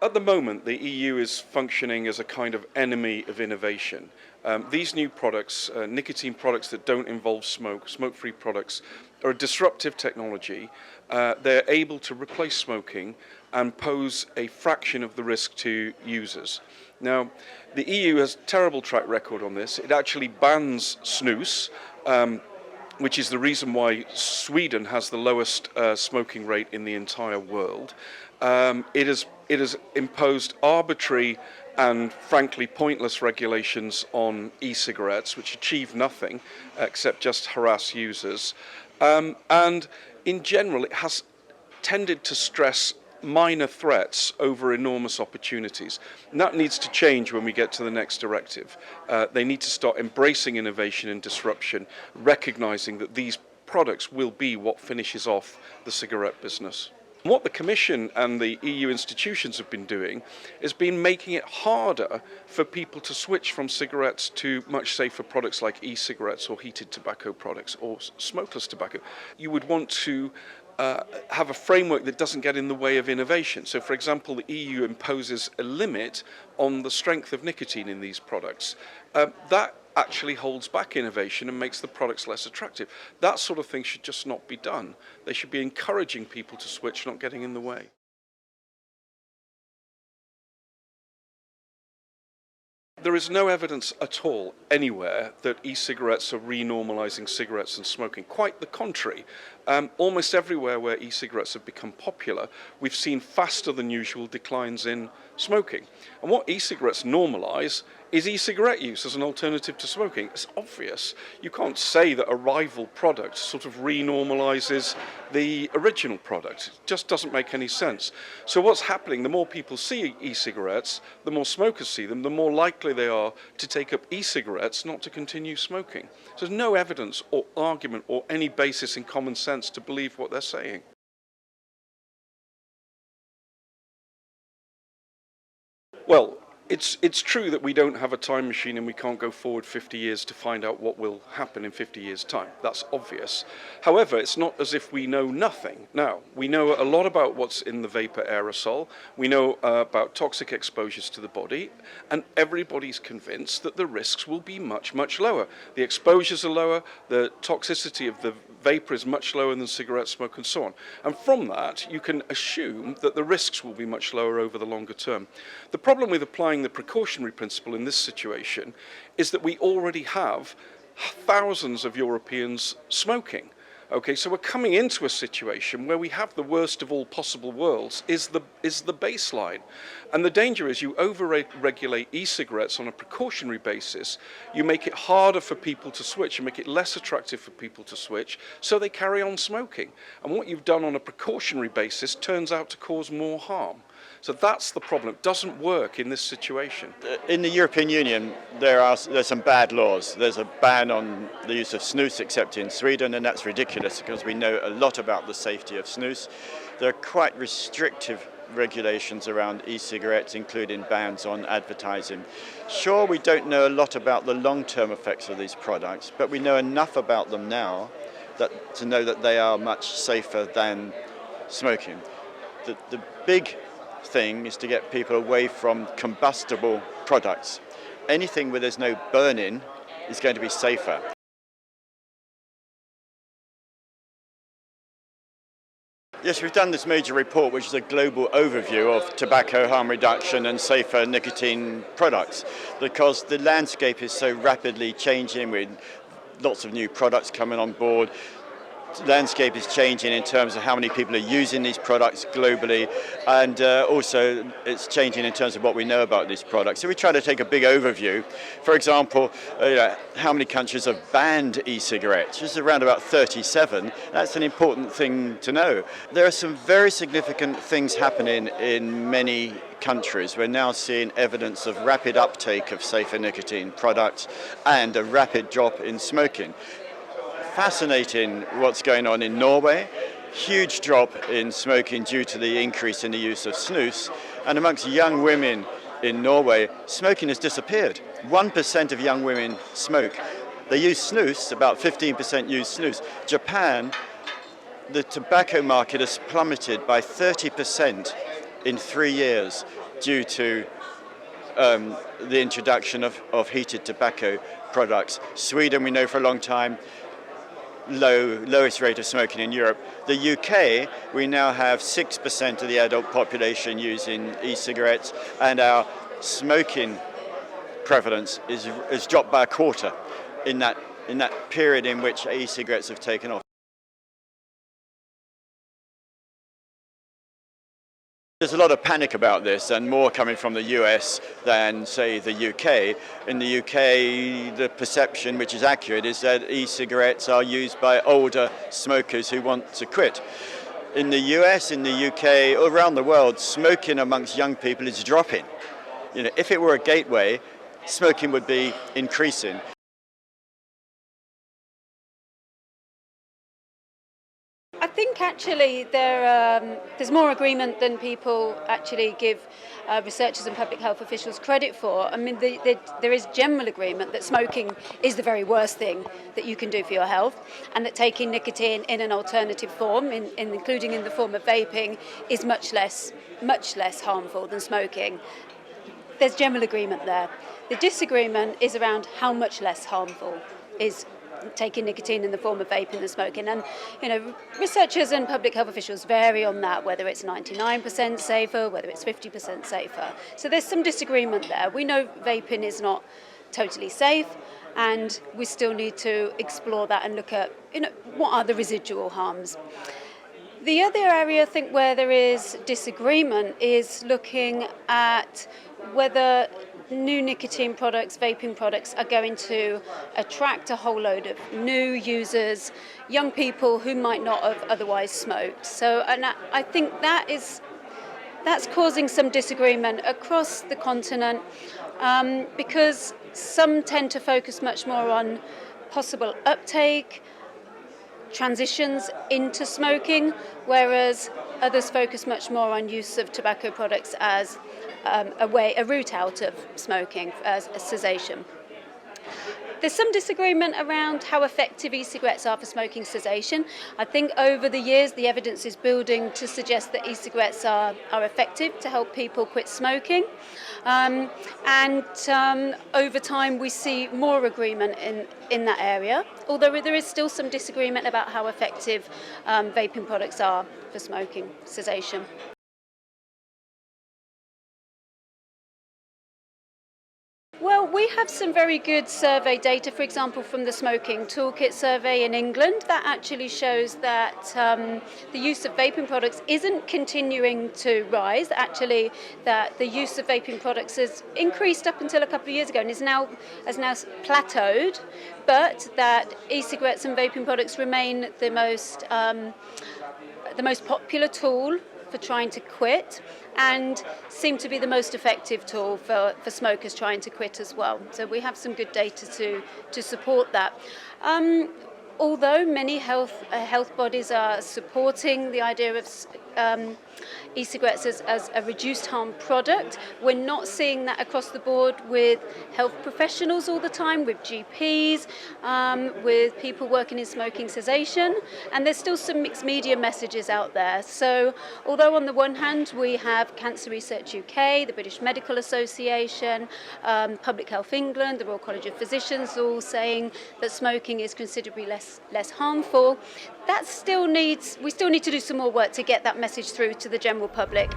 At the moment, the EU is functioning as a kind of enemy of innovation. These new products, nicotine products that don't involve smoke, smoke-free products, are a disruptive technology. They're able to replace smoking and pose a fraction of the risk to users. Now, the EU has a terrible track record on this. It actually bans snus, which is the reason why Sweden has the lowest smoking rate in the entire world. It has imposed arbitrary and frankly pointless regulations on e-cigarettes, which achieve nothing except just harass users. And in general, it has tended to stress minor threats over enormous opportunities. And that needs to change when we get to the next directive. They need to start embracing innovation and disruption, recognizing that these products will be what finishes off the cigarette business. What the Commission and the EU institutions have been doing is been making it harder for people to switch from cigarettes to much safer products like e-cigarettes or heated tobacco products or smokeless tobacco. You would want to have a framework that doesn't get in the way of innovation. So, for example, the EU imposes a limit on the strength of nicotine in these products. That actually holds back innovation and makes the products less attractive. That sort of thing should just not be done. They should be encouraging people to switch, not getting in the way. There is no evidence at all anywhere that e-cigarettes are renormalizing cigarettes and smoking. Quite the contrary. Almost everywhere where e-cigarettes have become popular, we've seen faster than usual declines in smoking. And what e-cigarettes normalize is e-cigarette use as an alternative to smoking. It's obvious. You can't say that a rival product sort of renormalizes the original product. It just doesn't make any sense. So what's happening, the more people see e-cigarettes, the more smokers see them, the more likely they are to take up e-cigarettes, not to continue smoking. So there's no evidence or argument or any basis in common sense to believe what they're saying. Well, it's true that we don't have a time machine and we can't go forward 50 years to find out what will happen in 50 years' time. That's obvious. However, it's not as if we know nothing. Now, we know a lot about what's in the vapor aerosol. We know about toxic exposures to the body, and everybody's convinced that the risks will be much, much lower. The exposures are lower, the toxicity of the vapor is much lower than cigarette smoke and so on. And from that, you can assume that the risks will be much lower over the longer term. The problem with applying the precautionary principle in this situation is that we already have thousands of Europeans smoking. Okay, so we're coming into a situation where we have the worst of all possible worlds is the baseline. And the danger is you over-regulate e-cigarettes on a precautionary basis, you make it harder for people to switch, you make it less attractive for people to switch, so they carry on smoking. And what you've done on a precautionary basis turns out to cause more harm. So that's the problem. It doesn't work in this situation. In the European Union, there's some bad laws. There's a ban on the use of snus, except in Sweden, and that's ridiculous because we know a lot about the safety of snus. There are quite restrictive regulations around e-cigarettes, including bans on advertising. Sure, we don't know a lot about the long-term effects of these products, but we know enough about them now to know that they are much safer than smoking. The big thing is to get people away from combustible products. Anything where there's no burning is going to be safer. Yes, we've done this major report, which is a global overview of tobacco harm reduction and safer nicotine products, because the landscape is so rapidly changing with lots of new products coming on board. The landscape is changing in terms of how many people are using these products globally, and also it's changing in terms of what we know about these products. So we try to take a big overview. For example, how many countries have banned e-cigarettes? Just around about 37. That's an important thing to know. There are some very significant things happening in many countries. We're now seeing evidence of rapid uptake of safer nicotine products and a rapid drop in smoking. Fascinating what's going on in Norway. Huge drop in smoking due to the increase in the use of snus. And amongst young women in Norway, smoking has disappeared. 1% of young women smoke. They use snus, about 15% use snus. Japan, the tobacco market has plummeted by 30% in 3 years. due to the introduction of heated tobacco products. Sweden, we know for a long time, lowest rate of smoking in Europe. The UK, we now have 6% of the adult population using e-cigarettes, and our smoking prevalence is dropped by a quarter in that period in which e-cigarettes have taken off. There's a lot of panic about this, and more coming from the US than, say, the UK. In the UK, the perception, which is accurate, is that e-cigarettes are used by older smokers who want to quit. In the US, in the UK, around the world, smoking amongst young people is dropping. You know, if it were a gateway, smoking would be increasing. I think actually there's more agreement than people actually give researchers and public health officials credit for. I mean, there is general agreement that smoking is the very worst thing that you can do for your health, and that taking nicotine in an alternative form, including in the form of vaping, is much less harmful than smoking. There's general agreement there. The disagreement is around how much less harmful is taking nicotine in the form of vaping than smoking. And, you know, researchers and public health officials vary on that, whether it's 99% safer, whether it's 50% safer. So there's some disagreement there. We know vaping is not totally safe, and we still need to explore that and look at, you know, what are the residual harms. The other area, I think, where there is disagreement is looking at whether new nicotine products, vaping products, are going to attract a whole load of new users, young people who might not have otherwise smoked. So, and I think that's causing some disagreement across the continent, because some tend to focus much more on possible uptake, transitions into smoking, whereas others focus much more on use of tobacco products as a route out of smoking, as a cessation. There's some disagreement around how effective e-cigarettes are for smoking cessation. I think over the years the evidence is building to suggest that e-cigarettes are effective to help people quit smoking. And over time we see more agreement in that area, although there is still some disagreement about how effective vaping products are for smoking cessation. Well, we have some very good survey data, for example, from the Smoking Toolkit survey in England, that actually shows that the use of vaping products isn't continuing to rise. Actually, that the use of vaping products has increased up until a couple of years ago and has now plateaued, but that e-cigarettes and vaping products remain the most popular tool for trying to quit, and seem to be the most effective tool for smokers trying to quit as well. So we have some good data to support that. Although many health bodies are supporting the idea of e-cigarettes as a reduced harm product, we're not seeing that across the board with health professionals all the time, with GPs, with people working in smoking cessation, and there's still some mixed media messages out there. So although on the one hand we have Cancer Research UK, the British Medical Association, Public Health England, the Royal College of Physicians all saying that smoking is considerably less harmful, we still need to do some more work to get that message through to the general public.